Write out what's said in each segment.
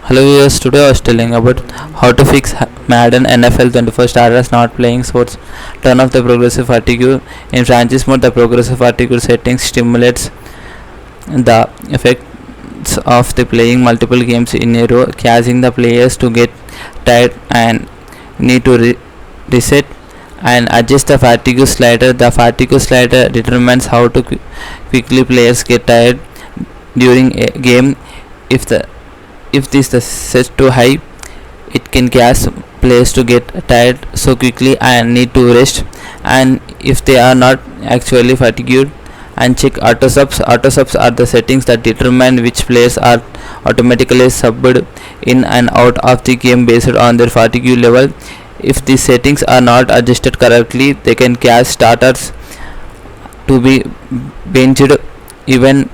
Hello viewers, today I was telling about how to fix Madden NFL 21st starters not playing sports. Turn off the progressive fatigue. In franchise mode, the progressive fatigue settings stimulates the effects of the playing multiple games in a row, causing the players to get tired and need to reset and adjust the fatigue slider. The fatigue slider determines how to quickly players get tired during a game. If the if this is set too high, it can cause players to get tired so quickly and need to rest. And if they are not actually fatigued, and check auto subs. Auto subs are the settings that determine which players are automatically subbed in and out of the game based on their fatigue level. If these settings are not adjusted correctly, they can cause starters to be benched even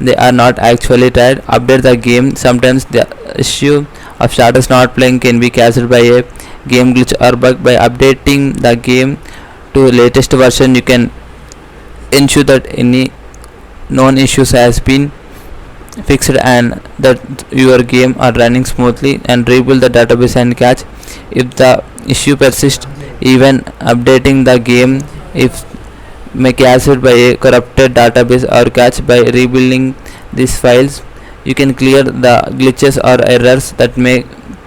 they are not actually tired. Update the game. Sometimes the issue of starters not playing can be caused by a game glitch or bug. By updating the game to latest version, you can ensure that any known issues has been fixed and that your game are running smoothly. And rebuild the database and catch if the issue persists. Even updating the game if may caused by a corrupted database or catch. By rebuilding these files, you can clear the glitches or errors that may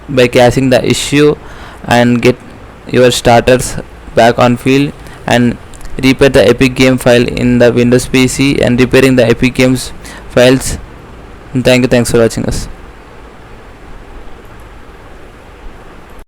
by catching the issue and get your starters back on field. And repair the epic game file in the Windows PC and repairing the epic games files. Thanks for watching us.